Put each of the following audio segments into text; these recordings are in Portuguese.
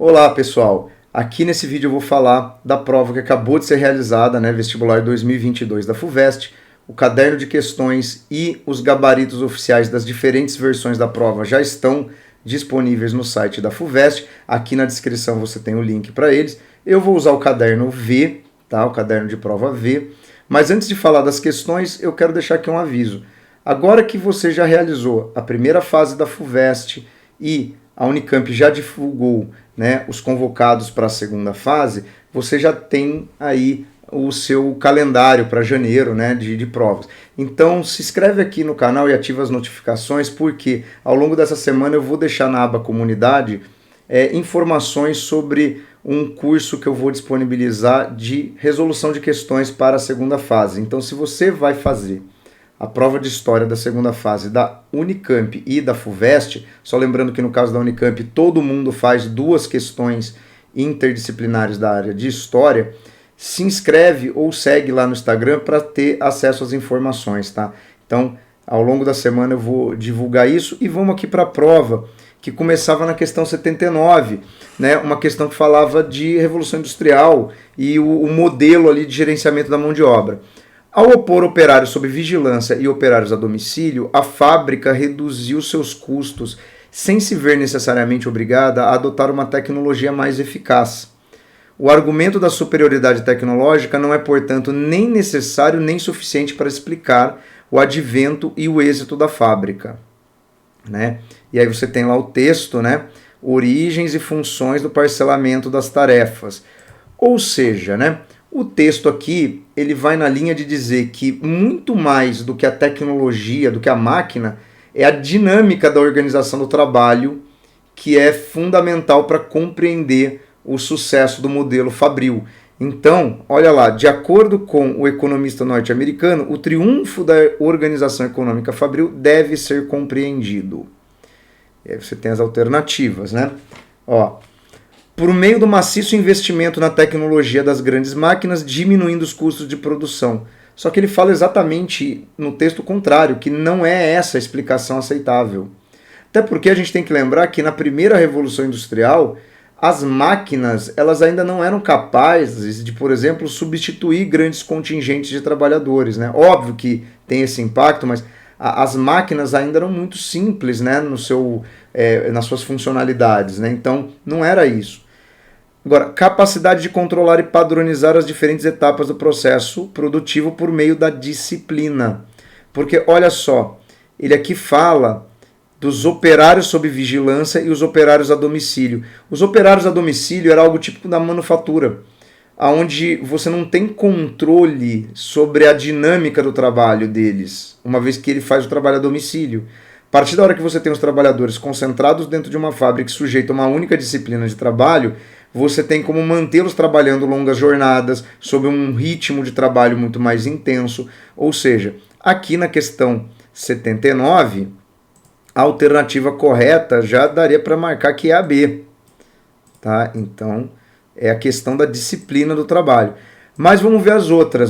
Olá pessoal, aqui nesse vídeo eu vou falar da prova que acabou de ser realizada, vestibular 2022 da FUVEST. O caderno de questões e os gabaritos oficiais das diferentes versões da prova já estão disponíveis no site da FUVEST. Aqui na descrição você tem o link para eles. Eu vou usar o caderno V, tá? O caderno de prova V. Mas antes de falar das questões, eu quero deixar aqui um aviso. Agora que você já realizou a primeira fase da FUVEST e a Unicamp já divulgou, os convocados para a segunda fase, você já tem aí o seu calendário para janeiro, de provas. Então se inscreve aqui no canal e ativa as notificações, porque ao longo dessa semana eu vou deixar na aba comunidade informações sobre um curso que eu vou disponibilizar de resolução de questões para a segunda fase. Então se você vai fazer a prova de história da segunda fase da Unicamp e da FUVEST, só lembrando que no caso da Unicamp todo mundo faz duas questões interdisciplinares da área de história, se inscreve ou segue lá no Instagram para ter acesso às informações, tá? Então, ao longo da semana eu vou divulgar isso e vamos aqui para a prova, que começava na questão 79, uma questão que falava de Revolução Industrial e o modelo ali de gerenciamento da mão de obra. Ao opor operários sob vigilância e operários a domicílio, a fábrica reduziu seus custos sem se ver necessariamente obrigada a adotar uma tecnologia mais eficaz. O argumento da superioridade tecnológica não é, portanto, nem necessário nem suficiente para explicar o advento e o êxito da fábrica. E aí você tem lá o texto, origens e funções do parcelamento das tarefas. Ou seja, o texto aqui, ele vai na linha de dizer que muito mais do que a tecnologia, do que a máquina, é a dinâmica da organização do trabalho que é fundamental para compreender o sucesso do modelo fabril. Então, olha lá, de acordo com o economista norte-americano, o triunfo da organização econômica fabril deve ser compreendido. E aí você tem as alternativas, por meio do maciço investimento na tecnologia das grandes máquinas, diminuindo os custos de produção. Só que ele fala exatamente no texto contrário, que não é essa a explicação aceitável. Até porque a gente tem que lembrar que na primeira Revolução Industrial, as máquinas elas ainda não eram capazes de, por exemplo, substituir grandes contingentes de trabalhadores. Óbvio que tem esse impacto, mas as máquinas ainda eram muito simples nas suas funcionalidades. Então não era isso. Agora, capacidade de controlar e padronizar as diferentes etapas do processo produtivo por meio da disciplina. Porque, olha só, ele aqui fala dos operários sob vigilância e os operários a domicílio. Os operários a domicílio era algo típico da manufatura, onde você não tem controle sobre a dinâmica do trabalho deles, uma vez que ele faz o trabalho a domicílio. A partir da hora que você tem os trabalhadores concentrados dentro de uma fábrica sujeita a uma única disciplina de trabalho, você tem como mantê-los trabalhando longas jornadas, sob um ritmo de trabalho muito mais intenso. Ou seja, aqui na questão 79, a alternativa correta já daria para marcar que é a B. Tá? Então, é a questão da disciplina do trabalho. Mas vamos ver as outras,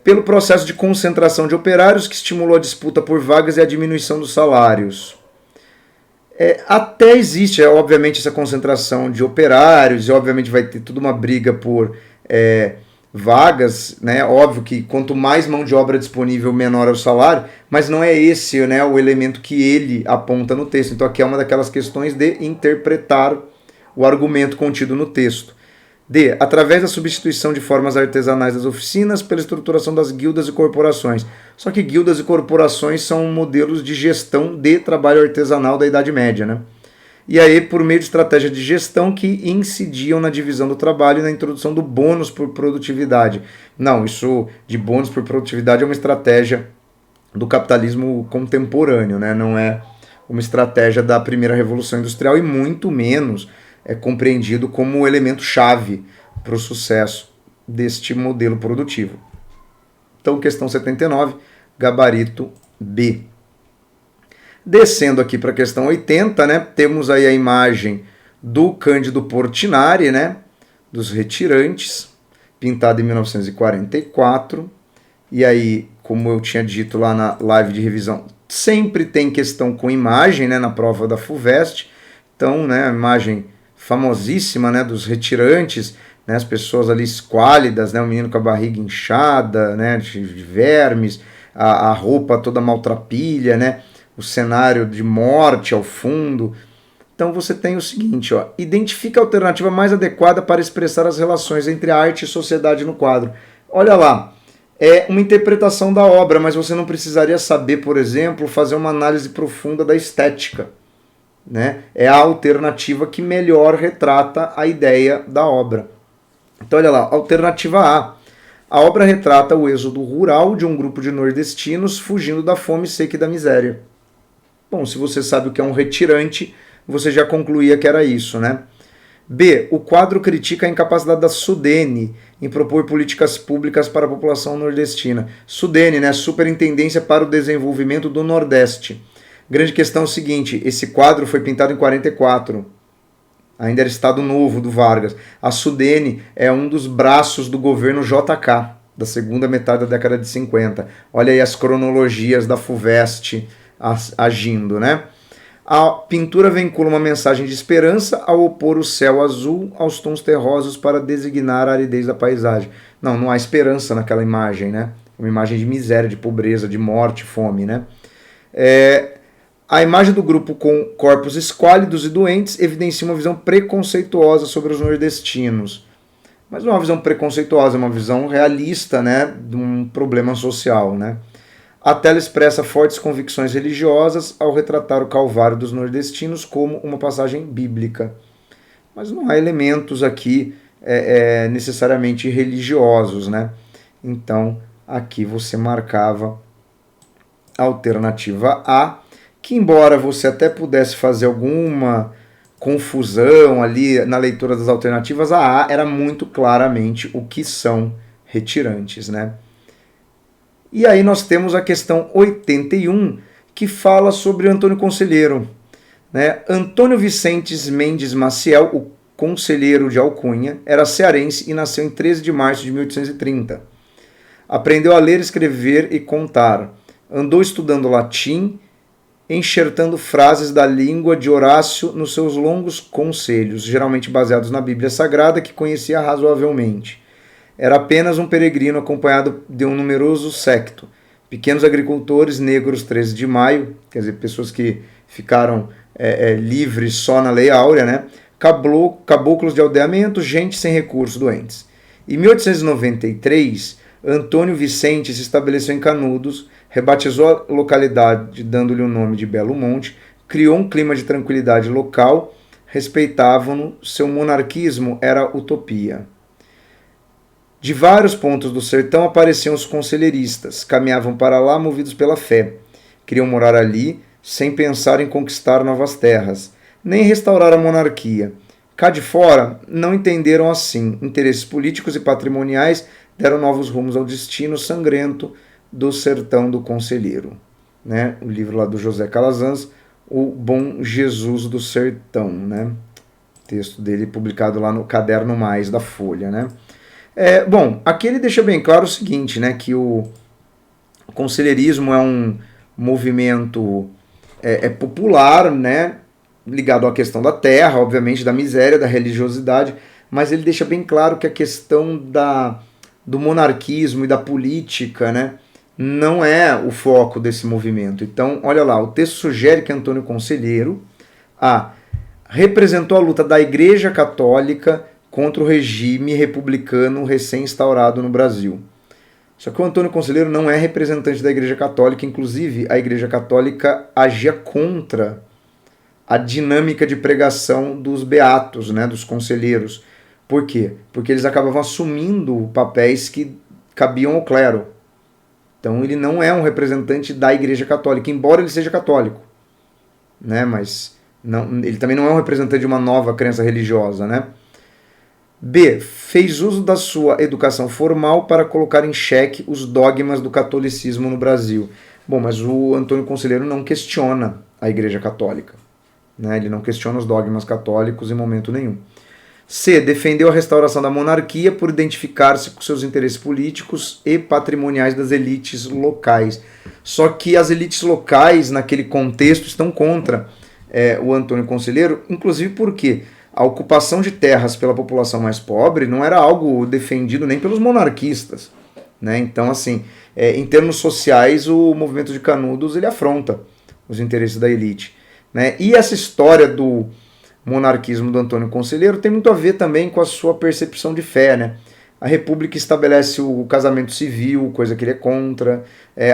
pelo processo de concentração de operários que estimulou a disputa por vagas e a diminuição dos salários. Até existe, obviamente, essa concentração de operários, e obviamente vai ter toda uma briga por vagas, óbvio que quanto mais mão de obra disponível, menor é o salário, mas não é esse o elemento que ele aponta no texto. Então aqui é uma daquelas questões de interpretar o argumento contido no texto. D. Através da substituição de formas artesanais das oficinas pela estruturação das guildas e corporações. Só que guildas e corporações são modelos de gestão de trabalho artesanal da Idade Média, E aí, por meio de estratégia de gestão que incidiam na divisão do trabalho e na introdução do bônus por produtividade. Não, isso de bônus por produtividade é uma estratégia do capitalismo contemporâneo, Não é uma estratégia da primeira Revolução Industrial e muito menos é compreendido como elemento-chave para o sucesso deste modelo produtivo. Então, questão 79, gabarito B. Descendo aqui para a questão 80, temos aí a imagem do Cândido Portinari, dos retirantes, pintado em 1944. E aí, como eu tinha dito lá na live de revisão, sempre tem questão com imagem, na prova da FUVEST. Então, a imagem famosíssima, né, dos retirantes, né, as pessoas ali esquálidas, né, o menino com a barriga inchada, né, de vermes, a roupa toda maltrapilha, né, o cenário de morte ao fundo. Então você tem o seguinte, ó, identifica a alternativa mais adequada para expressar as relações entre arte e sociedade no quadro. Olha lá, é uma interpretação da obra, mas você não precisaria saber, por exemplo, fazer uma análise profunda da estética, né? É a alternativa que melhor retrata a ideia da obra. Então olha lá, alternativa A. A obra retrata o êxodo rural de um grupo de nordestinos fugindo da fome, seca e da miséria. Bom, se você sabe o que é um retirante, você já concluía que era isso, né? B. O quadro critica a incapacidade da SUDENE em propor políticas públicas para a população nordestina. SUDENE, né? Superintendência para o Desenvolvimento do Nordeste. Grande questão é o seguinte, esse quadro foi pintado em 44. Ainda era Estado Novo do Vargas. A SUDENE é um dos braços do governo JK, da segunda metade da década de 50. Olha aí as cronologias da FUVEST agindo, né? A pintura vincula uma mensagem de esperança ao opor o céu azul aos tons terrosos para designar a aridez da paisagem. Não há esperança naquela imagem, né? Uma imagem de miséria, de pobreza, de morte, fome, né? A imagem do grupo com corpos esquálidos e doentes evidencia uma visão preconceituosa sobre os nordestinos. Mas não é uma visão preconceituosa, é uma visão realista, né, de um problema social, né? A tela expressa fortes convicções religiosas ao retratar o Calvário dos nordestinos como uma passagem bíblica. Mas não há elementos aqui necessariamente religiosos, né? Então, aqui você marcava a alternativa A, que embora você até pudesse fazer alguma confusão ali na leitura das alternativas, a A era muito claramente o que são retirantes, né? E aí nós temos a questão 81, que fala sobre Antônio Conselheiro, né? Antônio Vicentes Mendes Maciel, o conselheiro de Alcunha, era cearense e nasceu em 13 de março de 1830. Aprendeu a ler, escrever e contar. Andou estudando latim, enxertando frases da língua de Horácio nos seus longos conselhos, geralmente baseados na Bíblia Sagrada, que conhecia razoavelmente. Era apenas um peregrino acompanhado de um numeroso séquito. Pequenos agricultores, negros 13 de maio, quer dizer, pessoas que ficaram livres só na Lei Áurea, né? Caboclos de aldeamento, gente sem recursos, doentes. Em 1893, Antônio Vicente se estabeleceu em Canudos, rebatizou a localidade dando-lhe o nome de Belo Monte, criou um clima de tranquilidade local, respeitavam-no, seu monarquismo era utopia. De vários pontos do sertão apareciam os conselheiristas, caminhavam para lá movidos pela fé. Queriam morar ali, sem pensar em conquistar novas terras, nem restaurar a monarquia. Cá de fora, não entenderam assim. Interesses políticos e patrimoniais deram novos rumos ao destino sangrento do sertão do conselheiro. Né? O livro lá do José Calazans, O Bom Jesus do Sertão. Né? O texto dele publicado lá no Caderno Mais da Folha, né? Bom, aqui ele deixa bem claro o seguinte, né, que o conselheirismo é um movimento popular, né, ligado à questão da terra, obviamente, da miséria, da religiosidade, mas ele deixa bem claro que a questão do monarquismo e da política, né, não é o foco desse movimento. Então, olha lá, o texto sugere que Antônio Conselheiro representou a luta da Igreja Católica contra o regime republicano recém-instaurado no Brasil. Só que o Antônio Conselheiro não é representante da Igreja Católica, inclusive a Igreja Católica agia contra a dinâmica de pregação dos beatos, né, dos conselheiros. Por quê? Porque eles acabavam assumindo papéis que cabiam ao clero. Então ele não é um representante da Igreja Católica, embora ele seja católico, né, mas ele também não é um representante de uma nova crença religiosa, né? B. Fez uso da sua educação formal para colocar em xeque os dogmas do catolicismo no Brasil. Bom, mas o Antônio Conselheiro não questiona a Igreja Católica. Né? Ele não questiona os dogmas católicos em momento nenhum. C. Defendeu a restauração da monarquia por identificar-se com seus interesses políticos e patrimoniais das elites locais. Só que as elites locais, naquele contexto, estão contra o Antônio Conselheiro, inclusive por quê? a ocupação de terras pela população mais pobre não era algo defendido nem pelos monarquistas, né? Então, assim, em termos sociais, o movimento de Canudos ele afronta os interesses da elite, né? E essa história do monarquismo do Antônio Conselheiro tem muito a ver também com a sua percepção de fé, né? A República estabelece o casamento civil, coisa que ele é contra.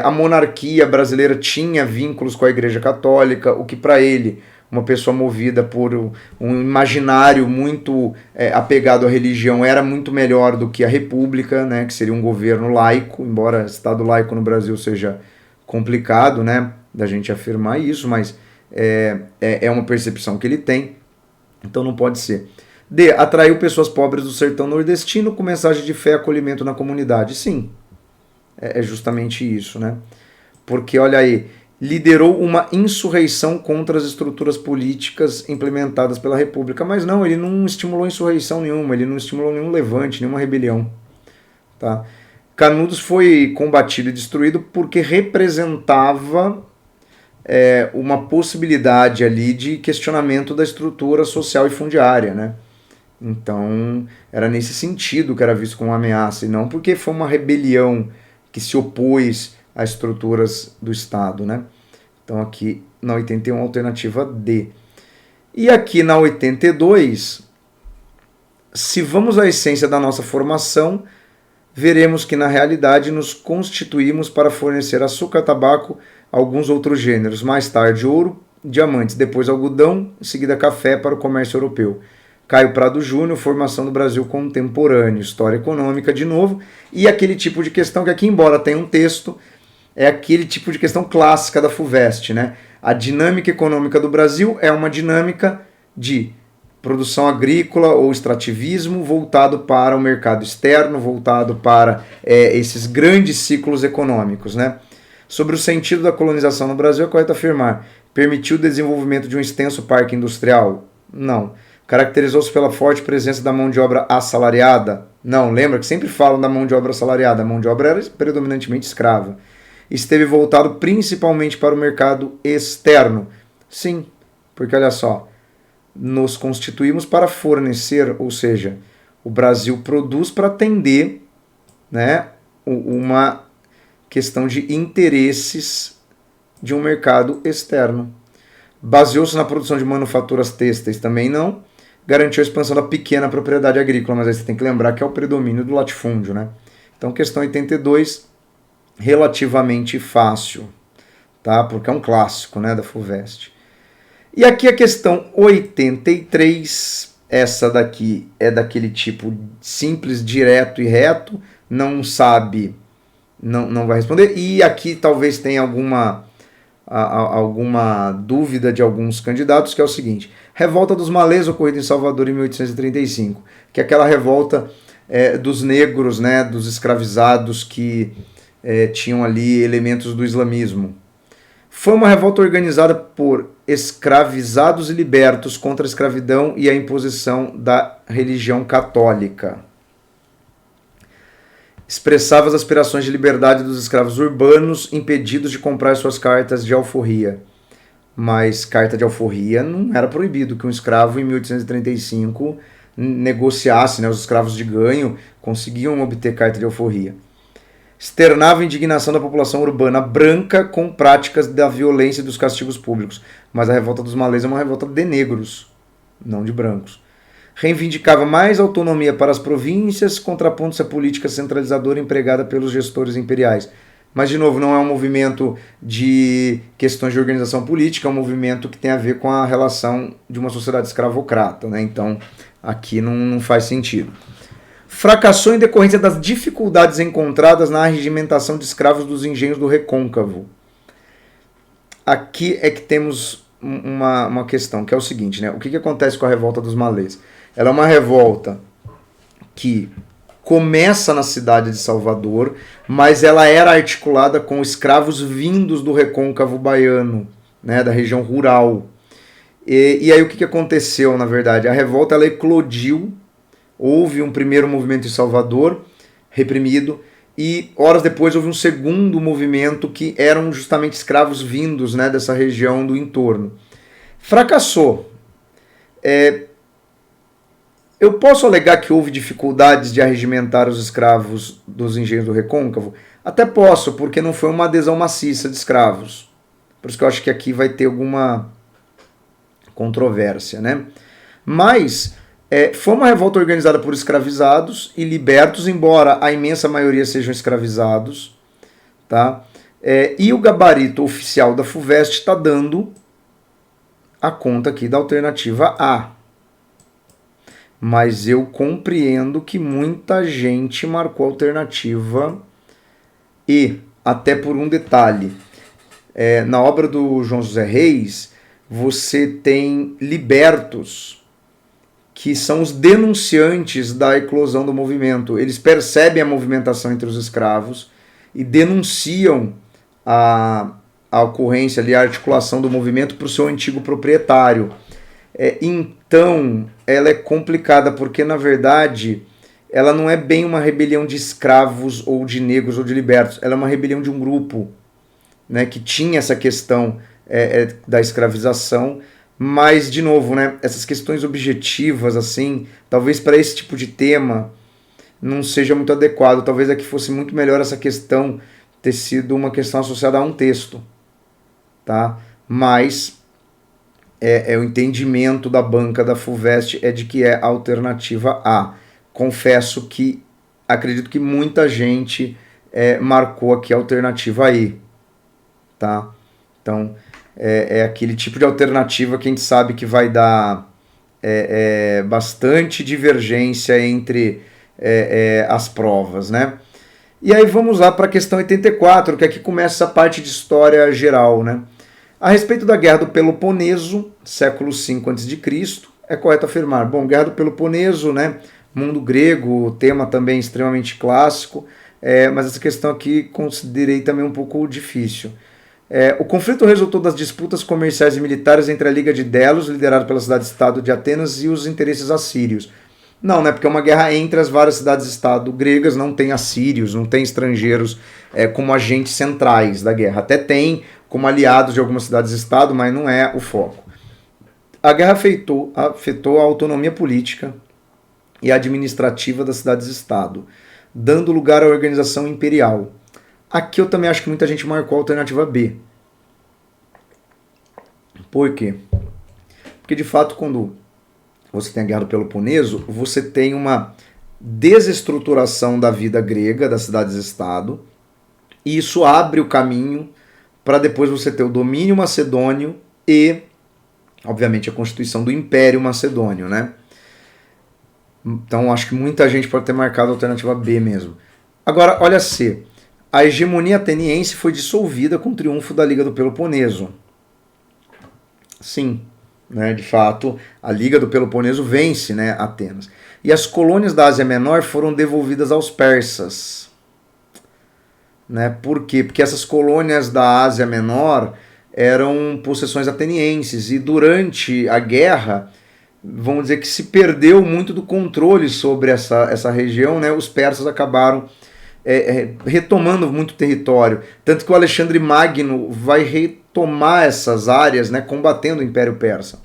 A monarquia brasileira tinha vínculos com a Igreja Católica, o que para ele, uma pessoa movida por um imaginário muito apegado à religião, era muito melhor do que a República, né, que seria um governo laico, embora Estado laico no Brasil seja complicado, né, da gente afirmar isso, mas é uma percepção que ele tem, então não pode ser. D. Atraiu pessoas pobres do sertão nordestino com mensagem de fé e acolhimento na comunidade. Sim, é justamente isso, né? Porque, olha aí, liderou uma insurreição contra as estruturas políticas implementadas pela República. Mas não, ele não estimulou insurreição nenhuma, ele não estimulou nenhum levante, nenhuma rebelião. Tá? Canudos foi combatido e destruído porque representava uma possibilidade ali de questionamento da estrutura social e fundiária, né? Então, era nesse sentido que era visto como uma ameaça, e não porque foi uma rebelião que se opôs às estruturas do Estado, né? Então, aqui na 81, alternativa D. E aqui na 82, se vamos à essência da nossa formação, veremos que na realidade nos constituímos para fornecer açúcar, tabaco, alguns outros gêneros, mais tarde ouro, diamantes, depois algodão, em seguida café para o comércio europeu. Caio Prado Júnior, Formação do Brasil Contemporâneo, História Econômica de novo, e aquele tipo de questão que aqui, embora tenha um texto, é aquele tipo de questão clássica da FUVEST, né? A dinâmica econômica do Brasil é uma dinâmica de produção agrícola ou extrativismo voltado para o mercado externo, voltado para esses grandes ciclos econômicos, né? Sobre o sentido da colonização no Brasil, é correto afirmar: permitiu o desenvolvimento de um extenso parque industrial? Não. Caracterizou-se pela forte presença da mão de obra assalariada? Não, lembra que sempre falam da mão de obra assalariada, a mão de obra era predominantemente escrava. Esteve voltado principalmente para o mercado externo? Sim, porque olha só, nos constituímos para fornecer, ou seja, o Brasil produz para atender, né, uma questão de interesses de um mercado externo. Baseou-se na produção de manufaturas têxteis? Também não. Garantiu a expansão da pequena propriedade agrícola, mas aí você tem que lembrar que é o predomínio do latifúndio, né? Então, questão 82, relativamente fácil, tá? Porque é um clássico, né, da FUVEST. E aqui a questão 83, essa daqui é daquele tipo simples, direto e reto, não sabe, não vai responder. E aqui talvez tenha alguma dúvida de alguns candidatos, que é o seguinte: revolta dos malês ocorrida em Salvador em 1835, que é aquela revolta dos negros, né, dos escravizados que tinham ali elementos do islamismo. Foi uma revolta organizada por escravizados e libertos contra a escravidão e a imposição da religião católica. Expressava as aspirações de liberdade dos escravos urbanos impedidos de comprar suas cartas de alforria. Mas carta de alforria não era proibido que um escravo em 1835 negociasse, né? Os escravos de ganho conseguiam obter carta de alforria. Externava a indignação da população urbana branca com práticas da violência e dos castigos públicos. Mas a revolta dos malês é uma revolta de negros, não de brancos. Reivindicava mais autonomia para as províncias, contrapondo-se à política centralizadora empregada pelos gestores imperiais. Mas, de novo, não é um movimento de questões de organização política, é um movimento que tem a ver com a relação de uma sociedade escravocrata, né? Então, aqui não faz sentido. Fracassou em decorrência das dificuldades encontradas na arregimentação de escravos dos engenhos do Recôncavo. Aqui é que temos uma questão, que é o seguinte, né? O que acontece com a revolta dos malês? Ela é uma revolta que começa na cidade de Salvador, mas ela era articulada com escravos vindos do Recôncavo baiano, né, da região rural. E aí o que aconteceu, na verdade? A revolta ela eclodiu, houve um primeiro movimento em Salvador, reprimido, e horas depois houve um segundo movimento que eram justamente escravos vindos, né, dessa região do entorno. Fracassou. Eu posso alegar que houve dificuldades de arregimentar os escravos dos engenhos do Recôncavo? Até posso, porque não foi uma adesão maciça de escravos. Por isso que eu acho que aqui vai ter alguma controvérsia, né? Mas foi uma revolta organizada por escravizados e libertos, embora a imensa maioria sejam escravizados, tá? E o gabarito oficial da FUVEST está dando a conta aqui da alternativa A. Mas eu compreendo que muita gente marcou a alternativa E, até por um detalhe. Na obra do João José Reis, você tem libertos, que são os denunciantes da eclosão do movimento. Eles percebem a movimentação entre os escravos e denunciam a ocorrência ali, a articulação do movimento para o seu antigo proprietário. Então, ela é complicada, porque, na verdade, ela não é bem uma rebelião de escravos ou de negros ou de libertos. Ela é uma rebelião de um grupo, né, que tinha essa questão da escravização. Mas, de novo, né, essas questões objetivas, assim, talvez para esse tipo de tema não seja muito adequado. Talvez aqui fosse muito melhor essa questão ter sido uma questão associada a um texto, tá? Mas o entendimento da banca da FUVEST é de que é a alternativa A. Confesso que acredito que muita gente marcou aqui a alternativa E, tá? Então, aquele tipo de alternativa que a gente sabe que vai dar bastante divergência entre as provas, né? E aí vamos lá para a questão 84, que aqui começa a parte de história geral, né? A respeito da Guerra do Peloponeso, século V a.C., é correto afirmar. Bom, Guerra do Peloponeso, né? Mundo grego, tema também extremamente clássico, mas essa questão aqui considerei também um pouco difícil. O conflito resultou das disputas comerciais e militares entre a Liga de Delos, liderada pela cidade-estado de Atenas, e os interesses assírios. Não, né? Porque é uma guerra entre as várias cidades-estado gregas, não tem assírios, não tem estrangeiros como agentes centrais da guerra. Até tem como aliados de algumas cidades-estado, mas não é o foco. A guerra afetou a autonomia política e administrativa das cidades-estado, dando lugar à organização imperial. Aqui eu também acho que muita gente marcou a alternativa B. Por quê? Porque, de fato, quando você tem a Guerra do Peloponeso, você tem uma desestruturação da vida grega, das cidades-estado, e isso abre o caminho para depois você ter o domínio macedônio e, obviamente, a constituição do Império Macedônio, né? Então, acho que muita gente pode ter marcado a alternativa B mesmo. Agora, olha C. A hegemonia ateniense foi dissolvida com o triunfo da Liga do Peloponeso. Sim, né, de fato, a Liga do Peloponeso vence, né, Atenas. E as colônias da Ásia Menor foram devolvidas aos persas. Né? Por quê? Porque essas colônias da Ásia Menor eram possessões atenienses e durante a guerra, vamos dizer que se perdeu muito do controle sobre essa região, né? Os persas acabaram retomando muito território, tanto que o Alexandre Magno vai retomar essas áreas, né, combatendo o Império Persa.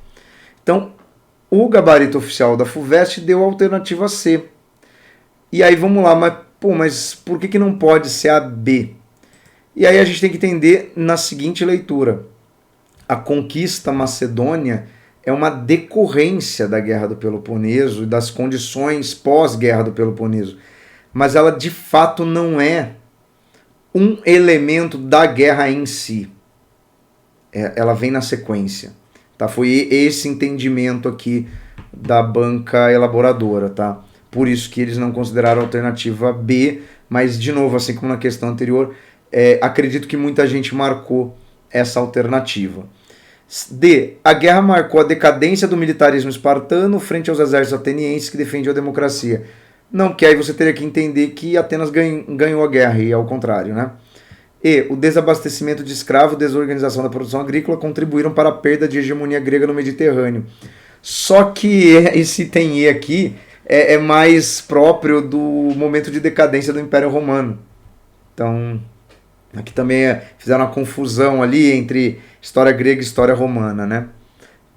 Então, o gabarito oficial da FUVEST deu a alternativa C. E aí vamos lá, mas por que não pode ser a B? E aí a gente tem que entender na seguinte leitura. A conquista macedônia é uma decorrência da Guerra do Peloponeso e das condições pós-Guerra do Peloponeso. Mas ela de fato não é um elemento da guerra em si. Ela vem na sequência. Tá? Foi esse entendimento aqui da banca elaboradora. Tá? Por isso que eles não consideraram a alternativa B, mas de novo, assim como na questão anterior, acredito que muita gente marcou essa alternativa. D. A guerra marcou a decadência do militarismo espartano frente aos exércitos atenienses que defendiam a democracia. Não, que aí você teria que entender que Atenas ganhou a guerra, e ao contrário, né? E. O desabastecimento de escravos e desorganização da produção agrícola contribuíram para a perda de hegemonia grega no Mediterrâneo. Só que esse item E aqui é mais próprio do momento de decadência do Império Romano. Então, aqui também fizeram uma confusão ali entre história grega e história romana, né?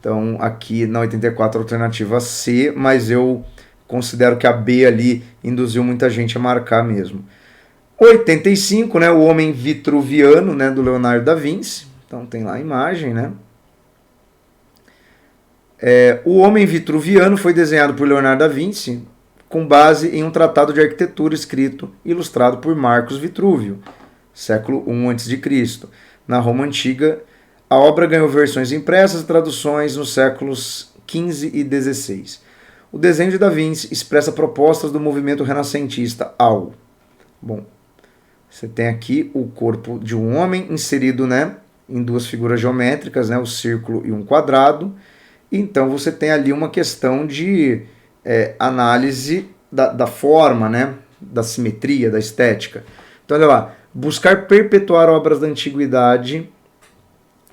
Então, aqui na 84, alternativa C, mas eu considero que a B ali induziu muita gente a marcar mesmo. 85, né, o Homem Vitruviano, né, do Leonardo da Vinci. Então tem lá a imagem, né? O Homem Vitruviano foi desenhado por Leonardo da Vinci com base em um tratado de arquitetura escrito e ilustrado por Marcos Vitrúvio, século I a.C. Na Roma Antiga, a obra ganhou versões impressas e traduções nos séculos XV e XVI. O desenho de Da Vinci expressa propostas do movimento renascentista ao... Bom, você tem aqui o corpo de um homem inserido, né, em duas figuras geométricas, né, o círculo e um quadrado. Então você tem ali uma questão de análise da forma, né, da simetria, da estética. Então olha lá, buscar perpetuar obras da antiguidade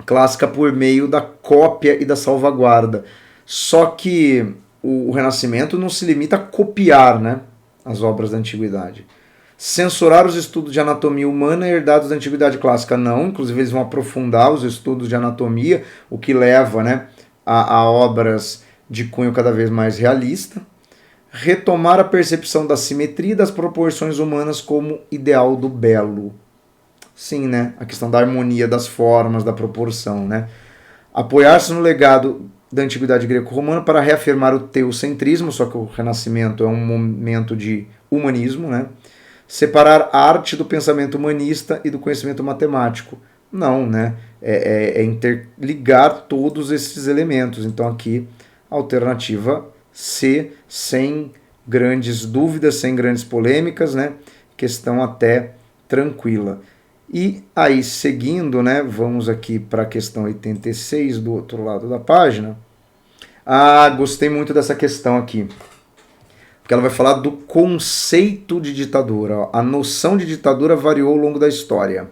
clássica por meio da cópia e da salvaguarda. Só que o Renascimento não se limita a copiar, né, as obras da antiguidade. Censurar os estudos de anatomia humana herdados da antiguidade clássica, não. Inclusive eles vão aprofundar os estudos de anatomia, o que leva, né, a obras de cunho cada vez mais realista. Retomar a percepção da simetria e das proporções humanas como ideal do belo. Sim, né? A questão da harmonia das formas, da proporção, né? Apoiar-se no legado da antiguidade greco-romana para reafirmar o teocentrismo, só que o Renascimento é um momento de humanismo, né? Separar a arte do pensamento humanista e do conhecimento matemático. Não, né? É interligar todos esses elementos. Então aqui, a alternativa C, sem grandes dúvidas, sem grandes polêmicas, né? Questão até tranquila. E aí, seguindo, né? Vamos aqui para a questão 86, do outro lado da página. Gostei muito dessa questão aqui. Porque ela vai falar do conceito de ditadura. A noção de ditadura variou ao longo da história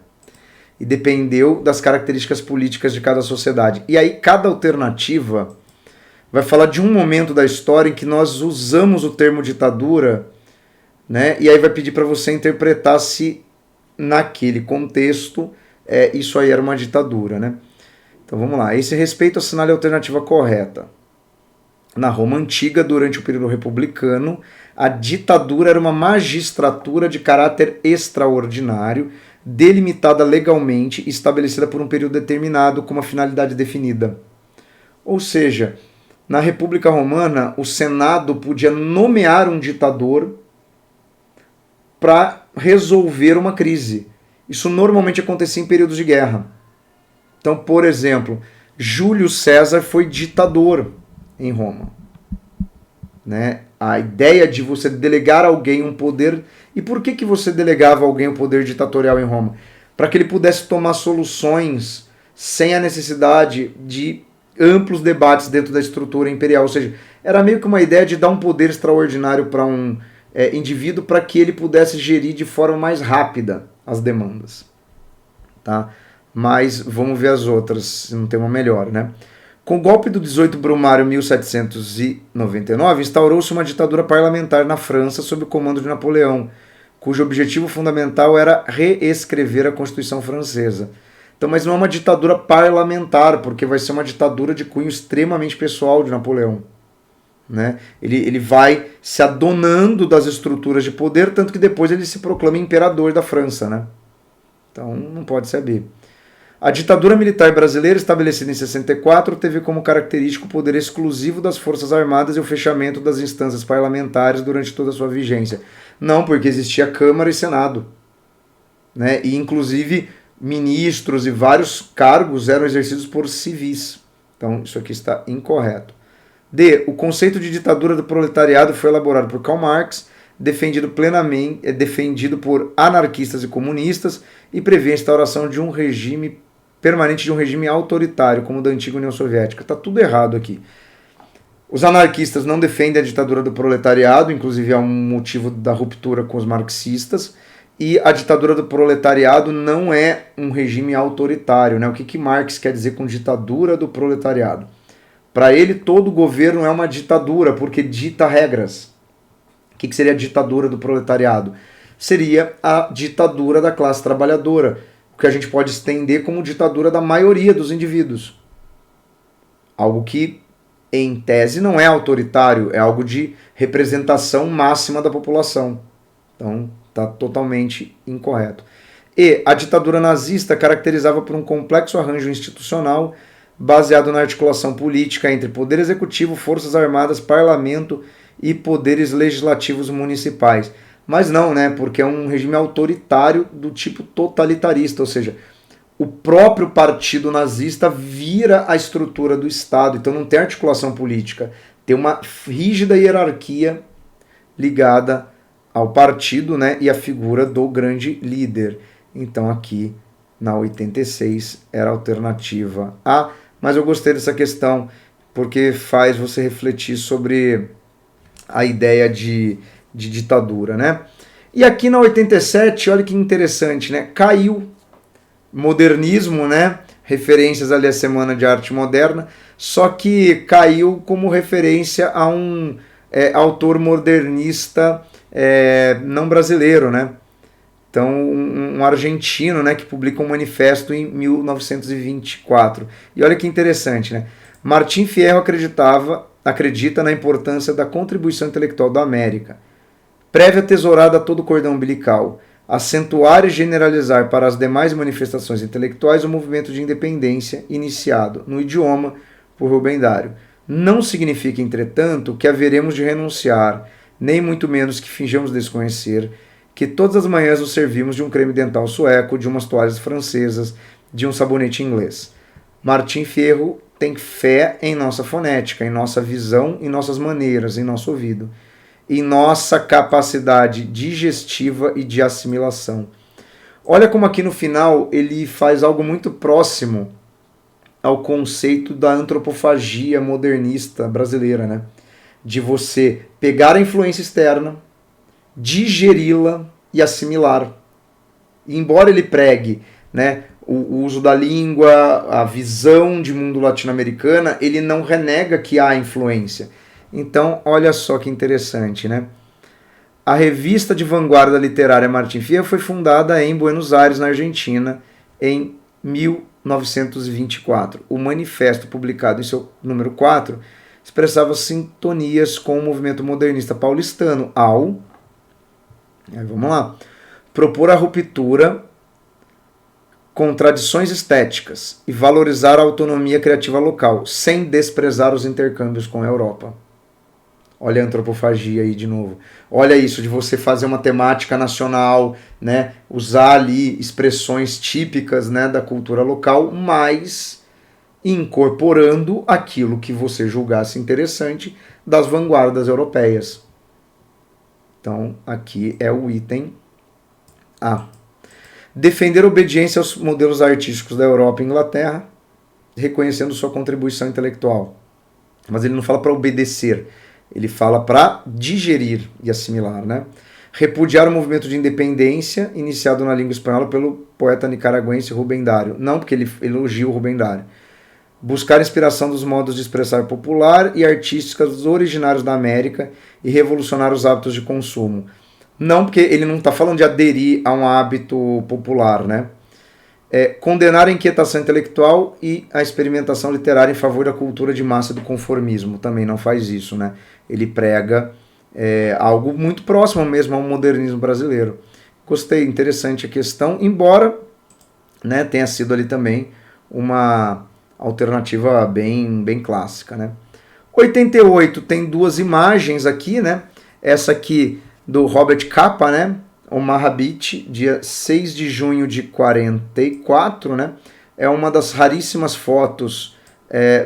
e dependeu das características políticas de cada sociedade. E aí cada alternativa vai falar de um momento da história em que nós usamos o termo ditadura, né? E aí vai pedir para você interpretar se naquele contexto isso aí era uma ditadura, né? Então vamos lá. Esse respeito assinale a alternativa correta. Na Roma Antiga, durante o período republicano, a ditadura era uma magistratura de caráter extraordinário, delimitada legalmente e estabelecida por um período determinado com uma finalidade definida. Ou seja, na República Romana, o Senado podia nomear um ditador para resolver uma crise. Isso normalmente acontecia em períodos de guerra. Então, por exemplo, Júlio César foi ditador em Roma, né? A ideia de você delegar a alguém um poder... E por que você delegava a alguém um poder ditatorial em Roma? Para que ele pudesse tomar soluções sem a necessidade de amplos debates dentro da estrutura imperial. Ou seja, era meio que uma ideia de dar um poder extraordinário para um indivíduo para que ele pudesse gerir de forma mais rápida as demandas. Tá? Mas vamos ver as outras, se não tem uma melhor, né? Com o golpe do 18 Brumário 1799, instaurou-se uma ditadura parlamentar na França sob o comando de Napoleão, cujo objetivo fundamental era reescrever a Constituição francesa. Então, mas não é uma ditadura parlamentar, porque vai ser uma ditadura de cunho extremamente pessoal de Napoleão, né? Ele vai se adonando das estruturas de poder, tanto que depois ele se proclama imperador da França, né? Então não pode saber. A ditadura militar brasileira, estabelecida em 64, teve como característico o poder exclusivo das Forças Armadas e o fechamento das instâncias parlamentares durante toda a sua vigência. Não, porque existia Câmara e Senado, né? E inclusive ministros e vários cargos eram exercidos por civis. Então isso aqui está incorreto. D. O conceito de ditadura do proletariado foi elaborado por Karl Marx, defendido por anarquistas e comunistas, e prevê a instauração de um regime permanente, de um regime autoritário, como o da antiga União Soviética. Está tudo errado aqui. Os anarquistas não defendem a ditadura do proletariado, inclusive é um motivo da ruptura com os marxistas, e a ditadura do proletariado não é um regime autoritário, né? O que Marx quer dizer com ditadura do proletariado? Para ele, todo governo é uma ditadura, porque dita regras. O que seria a ditadura do proletariado? Seria a ditadura da classe trabalhadora, o que a gente pode estender como ditadura da maioria dos indivíduos. Algo que em tese, não é autoritário, é algo de representação máxima da população. Então, está totalmente incorreto. E a ditadura nazista caracterizava por um complexo arranjo institucional baseado na articulação política entre poder executivo, forças armadas, parlamento e poderes legislativos municipais. Mas não, né? Porque é um regime autoritário do tipo totalitarista, ou seja, o próprio partido nazista vira a estrutura do Estado, então não tem articulação política, tem uma rígida hierarquia ligada ao partido, né, e a figura do grande líder. Então aqui na 86 era a alternativa A, mas eu gostei dessa questão porque faz você refletir sobre a ideia de ditadura, né? E aqui na 87, olha que interessante, né? Caiu modernismo, né? Referências ali à Semana de Arte Moderna, só que caiu como referência a um autor modernista não brasileiro, né? Então, um argentino, né, que publica um manifesto em 1924. E olha que interessante, né? Martim Fierro acredita na importância da contribuição intelectual da América. Prévia tesourada a todo o cordão umbilical, acentuar e generalizar para as demais manifestações intelectuais o movimento de independência iniciado no idioma por Rubem Dário. Não significa, entretanto, que haveremos de renunciar, nem muito menos que finjamos desconhecer, que todas as manhãs nos servimos de um creme dental sueco, de umas toalhas francesas, de um sabonete inglês. Martim Fierro tem fé em nossa fonética, em nossa visão, em nossas maneiras, em nosso ouvido, em nossa capacidade digestiva e de assimilação. Olha como aqui no final ele faz algo muito próximo ao conceito da antropofagia modernista brasileira, né? De você pegar a influência externa, digeri-la e assimilar. E embora ele pregue, né, o uso da língua, a visão de mundo latino-americana, ele não renega que há influência. Então, olha só que interessante, né? A revista de vanguarda literária Martim Fierro foi fundada em Buenos Aires, na Argentina, em 1924. O manifesto, publicado em seu número 4, expressava sintonias com o movimento modernista paulistano ao... vamos lá. Propor a ruptura com tradições estéticas e valorizar a autonomia criativa local, sem desprezar os intercâmbios com a Europa. Olha a antropofagia aí de novo. Olha isso, de você fazer uma temática nacional, né? Usar ali expressões típicas, né, da cultura local, mas incorporando aquilo que você julgasse interessante das vanguardas europeias. Então, aqui é o item A. Defender a obediência aos modelos artísticos da Europa e Inglaterra, reconhecendo sua contribuição intelectual. Mas ele não fala para obedecer, ele fala para digerir e assimilar, né? Repudiar o movimento de independência iniciado na língua espanhola pelo poeta nicaragüense Rubem Dário. Não porque ele elogia o Rubem Dário. Buscar inspiração dos modos de expressar popular e artísticos originários da América e revolucionar os hábitos de consumo. Não porque ele não está falando de aderir a um hábito popular, né? Condenar a inquietação intelectual e a experimentação literária em favor da cultura de massa e do conformismo. Também não faz isso, né? Ele prega algo muito próximo mesmo ao modernismo brasileiro. Gostei, interessante a questão, embora, né, tenha sido ali também uma alternativa bem clássica, né? 88 tem duas imagens aqui, né? Essa aqui do Robert Capa, né? Omaha Beach, dia 6 de junho de 44, né? É uma das raríssimas fotos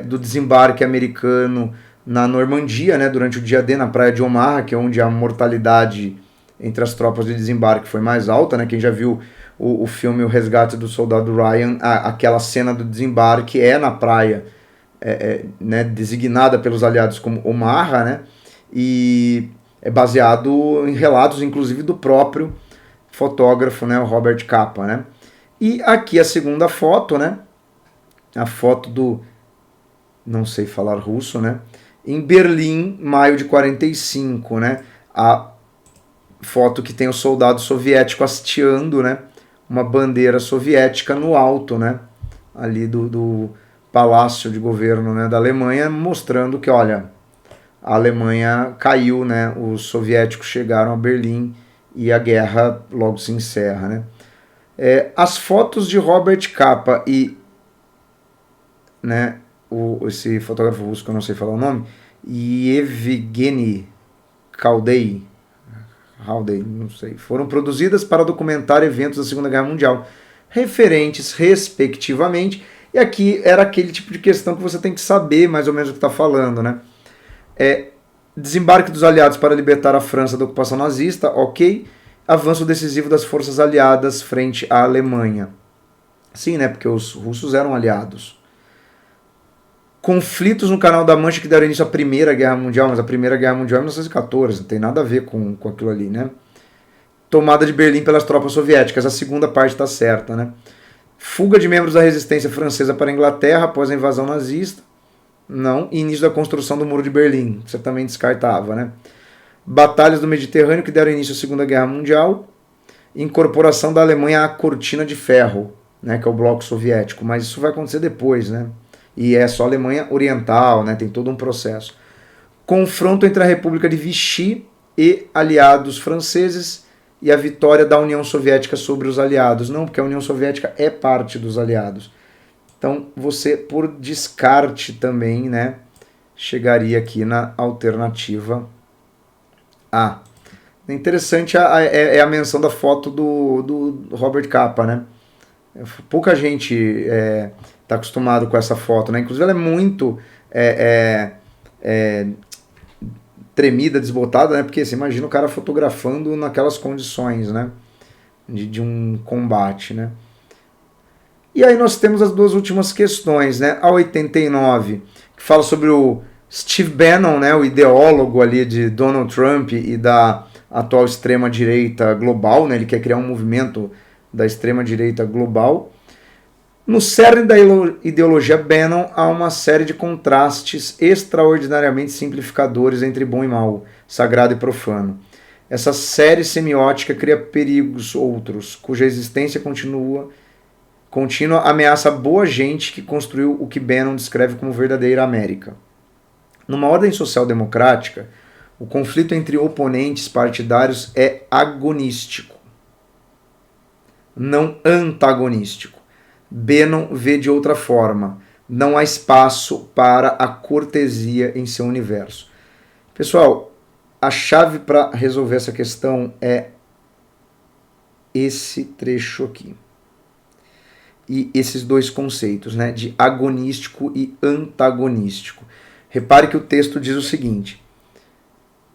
do desembarque americano na Normandia, né? Durante o dia D, na praia de Omaha, que é onde a mortalidade entre as tropas de desembarque foi mais alta, né? Quem já viu o filme O Resgate do Soldado Ryan, aquela cena do desembarque é na praia, né? Designada pelos aliados como Omaha, né? E é baseado em relatos, inclusive, do próprio fotógrafo, né, o Robert Capa, né? E aqui a segunda foto, né? A foto do... não sei falar russo, né? Em Berlim, maio de 45, né? A foto que tem o soldado soviético hasteando, né? Uma bandeira soviética no alto, né? Ali do palácio de governo, né, da Alemanha, mostrando que, olha, a Alemanha caiu, né, os soviéticos chegaram a Berlim e a guerra logo se encerra, né. As fotos de Robert Capa e, né, esse fotógrafo russo que eu não sei falar o nome, Yevgeny Haldei, não sei, foram produzidas para documentar eventos da Segunda Guerra Mundial, referentes, respectivamente, e aqui era aquele tipo de questão que você tem que saber mais ou menos o que está falando, né? Desembarque dos aliados para libertar a França da ocupação nazista, ok. Avanço decisivo das forças aliadas frente à Alemanha. Sim, né? Porque os russos eram aliados. Conflitos no Canal da Mancha que deram início à Primeira Guerra Mundial, mas a Primeira Guerra Mundial é 1914, não tem nada a ver com aquilo ali, né? Tomada de Berlim pelas tropas soviéticas, a segunda parte está certa, né? Fuga de membros da resistência francesa para a Inglaterra após a invasão nazista. Não. E início da construção do Muro de Berlim, que você também descartava, né? Batalhas do Mediterrâneo que deram início à Segunda Guerra Mundial. Incorporação da Alemanha à Cortina de Ferro, né, que é o bloco soviético, mas isso vai acontecer depois, né? E é só a Alemanha Oriental, né? Tem todo um processo. Confronto entre a República de Vichy e aliados franceses e a vitória da União Soviética sobre os aliados. Não, porque a União Soviética é parte dos aliados. Então, você, por descarte também, né, chegaria aqui na alternativa A. Interessante é a menção da foto do Robert Capa, né? Pouca gente está acostumado com essa foto, né? Inclusive, ela é muito tremida, desbotada, né? Porque você imagina o cara fotografando naquelas condições, né? De um combate, né? E aí nós temos as duas últimas questões, né? A 89, que fala sobre o Steve Bannon, né? O ideólogo ali de Donald Trump e da atual extrema-direita global, né? Ele quer criar um movimento da extrema-direita global. No cerne da ideologia Bannon há uma série de contrastes extraordinariamente simplificadores entre bom e mal, sagrado e profano. Essa série semiótica cria perigos outros, cuja existência contínua ameaça a boa gente que construiu o que Bannon descreve como verdadeira América. Numa ordem social-democrática, o conflito entre oponentes partidários é agonístico, não antagonístico. Bannon vê de outra forma. Não há espaço para a cortesia em seu universo. Pessoal, a chave para resolver essa questão é esse trecho aqui. E esses dois conceitos, né, de agonístico e antagonístico. Repare que o texto diz o seguinte: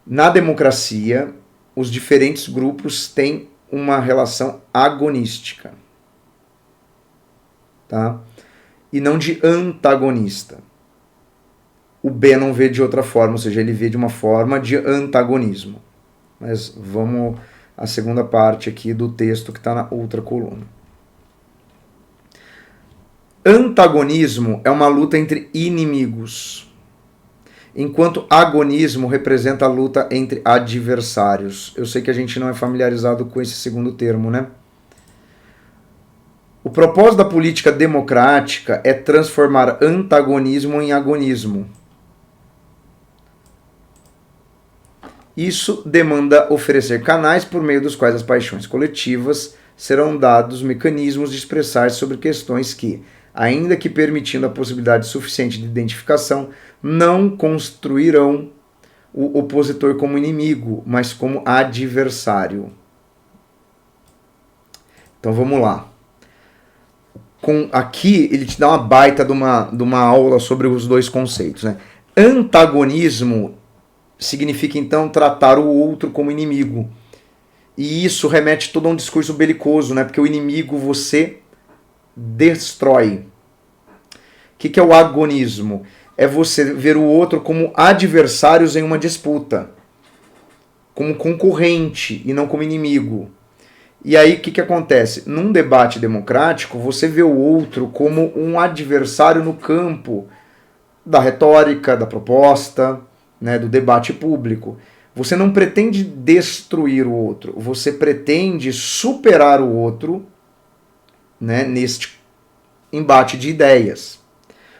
na democracia, os diferentes grupos têm uma relação agonística, tá? E não de antagonista. O Bannon vê de outra forma, ou seja, ele vê de uma forma de antagonismo. Mas vamos à segunda parte aqui do texto que está na outra coluna. Antagonismo é uma luta entre inimigos, enquanto agonismo representa a luta entre adversários. Eu sei que a gente não é familiarizado com esse segundo termo, né? O propósito da política democrática é transformar antagonismo em agonismo. Isso demanda oferecer canais por meio dos quais as paixões coletivas serão dados mecanismos de expressar-se sobre questões que, ainda que permitindo a possibilidade suficiente de identificação, não construirão o opositor como inimigo, mas como adversário. Então vamos lá. Aqui ele te dá uma baita de uma aula sobre os dois conceitos, né? Antagonismo significa então tratar o outro como inimigo. E isso remete todo a um discurso belicoso, né? Porque o inimigo você destrói. O que é o agonismo? É você ver o outro como adversários em uma disputa, como concorrente e não como inimigo. E aí o que acontece? Num debate democrático, você vê o outro como um adversário no campo da retórica, da proposta, né, do debate público. Você não pretende destruir o outro, você pretende superar o outro, né, neste embate de ideias.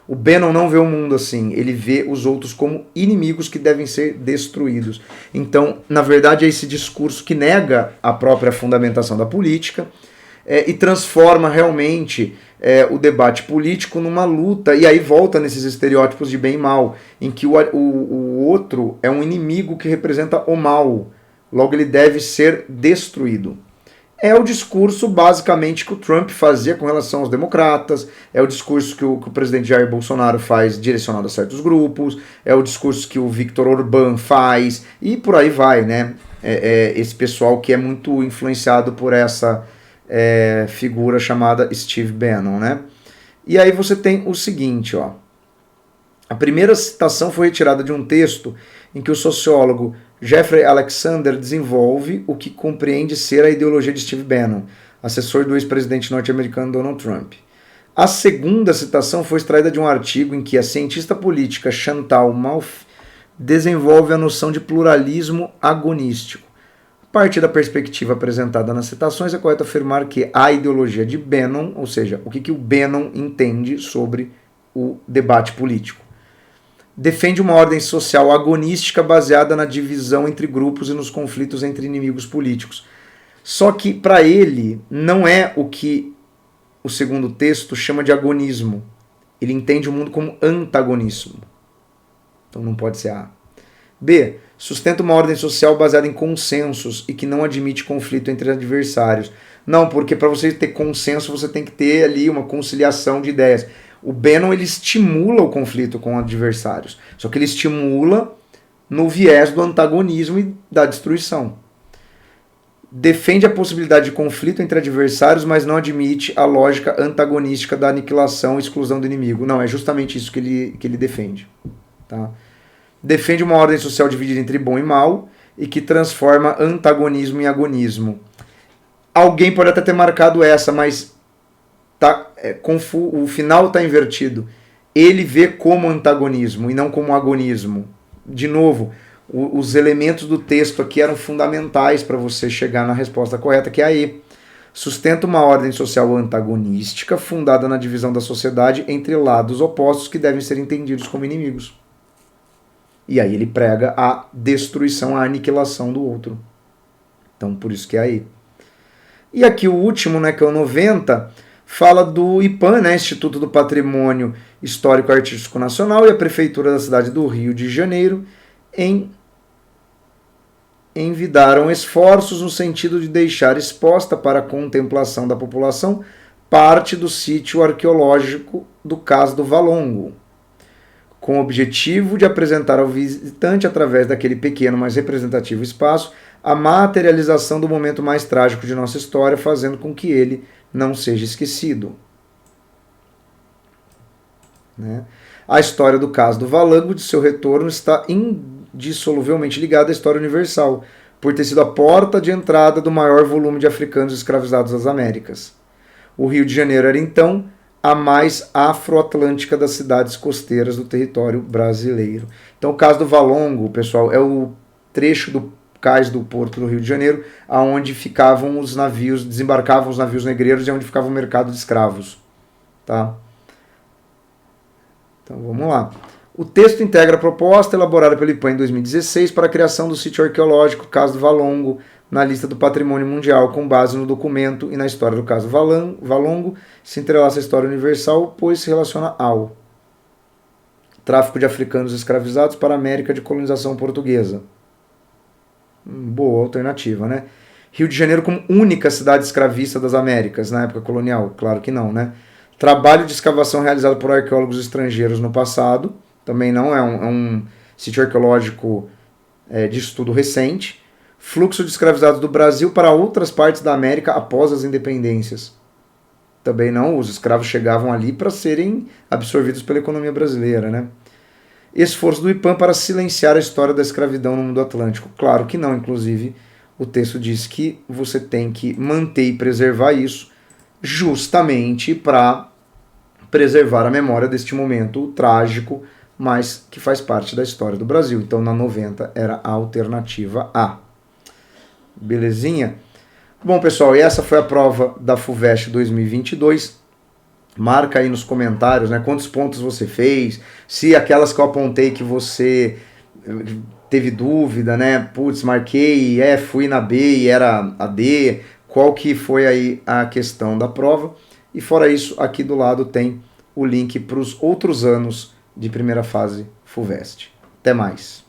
O Bannon não vê o mundo assim, ele vê os outros como inimigos que devem ser destruídos. Então, na verdade, é esse discurso que nega a própria fundamentação da política e transforma realmente o debate político numa luta, e aí volta nesses estereótipos de bem e mal, em que o outro é um inimigo que representa o mal, logo ele deve ser destruído. É o discurso basicamente que o Trump fazia com relação aos democratas, é o discurso que o presidente Jair Bolsonaro faz direcionado a certos grupos, é o discurso que o Viktor Orbán faz, e por aí vai, né? Esse pessoal que é muito influenciado por essa figura chamada Steve Bannon, né? E aí você tem o seguinte, ó. A primeira citação foi retirada de um texto em que o sociólogo Jeffrey Alexander desenvolve o que compreende ser a ideologia de Steve Bannon, assessor do ex-presidente norte-americano Donald Trump. A segunda citação foi extraída de um artigo em que a cientista política Chantal Mouffe desenvolve a noção de pluralismo agonístico. A partir da perspectiva apresentada nas citações, é correto afirmar que a ideologia de Bannon, ou seja, o que o Bannon entende sobre o debate político, defende uma ordem social agonística baseada na divisão entre grupos e nos conflitos entre inimigos políticos. Só que, para ele, não é o que o segundo texto chama de agonismo. Ele entende o mundo como antagonismo. Então não pode ser A. B. Sustenta uma ordem social baseada em consensos e que não admite conflito entre adversários. Não, porque para você ter consenso, você tem que ter ali uma conciliação de ideias. O Bannon, ele estimula o conflito com adversários, só que ele estimula no viés do antagonismo e da destruição. Defende a possibilidade de conflito entre adversários, mas não admite a lógica antagonística da aniquilação e exclusão do inimigo. Não, é justamente isso que ele defende. Tá? Defende uma ordem social dividida entre bom e mal e que transforma antagonismo em agonismo. Alguém pode até ter marcado essa, mas o final está invertido. Ele vê como antagonismo e não como agonismo. De novo, os elementos do texto aqui eram fundamentais para você chegar na resposta correta, que é a E. Sustenta uma ordem social antagonística fundada na divisão da sociedade entre lados opostos que devem ser entendidos como inimigos. E aí ele prega a destruição, a aniquilação do outro. Então, por isso que é a E. E aqui o último, né, que é o 90, fala do IPAN, né, Instituto do Patrimônio Histórico e Artístico Nacional, e a Prefeitura da cidade do Rio de Janeiro envidaram esforços no sentido de deixar exposta para a contemplação da população parte do sítio arqueológico do Cais do Valongo, com o objetivo de apresentar ao visitante, através daquele pequeno, mas representativo espaço, a materialização do momento mais trágico de nossa história, fazendo com que ele não seja esquecido. Né? A história do Cais do Valongo, de seu retorno, está indissoluvelmente ligada à história universal, por ter sido a porta de entrada do maior volume de africanos escravizados das Américas. O Rio de Janeiro era, então, a mais afroatlântica das cidades costeiras do território brasileiro. Então, o Cais do Valongo, pessoal, é o trecho do cais do Porto do Rio de Janeiro, aonde ficavam os navios, desembarcavam os navios negreiros e onde ficava o mercado de escravos. Tá? Então, vamos lá. O texto integra a proposta elaborada pelo IPAN em 2016 para a criação do sítio arqueológico Cais do Valongo na lista do Patrimônio Mundial, com base no documento e na história do Cais do Valongo, se entrelaça a história universal, pois se relaciona ao tráfico de africanos escravizados para a América de colonização portuguesa. Boa alternativa, né? Rio de Janeiro como única cidade escravista das Américas na época colonial? Claro que não, né? Trabalho de escavação realizado por arqueólogos estrangeiros no passado, também não, é um sítio arqueológico de estudo recente. Fluxo de escravizados do Brasil para outras partes da América após as independências. Também não, os escravos chegavam ali para serem absorvidos pela economia brasileira, né? Esforço do IPAN para silenciar a história da escravidão no mundo atlântico. Claro que não, inclusive o texto diz que você tem que manter e preservar isso justamente para preservar a memória deste momento trágico, mas que faz parte da história do Brasil. Então, na 90 era a alternativa A. Belezinha? Bom, pessoal, e essa foi a prova da FUVEST 2022. Marca aí nos comentários, né, quantos pontos você fez, se aquelas que eu apontei que você teve dúvida, né, putz, marquei, fui na B e era a D, qual que foi aí a questão da prova. E fora isso, aqui do lado tem o link para os outros anos de primeira fase FUVEST. Até mais.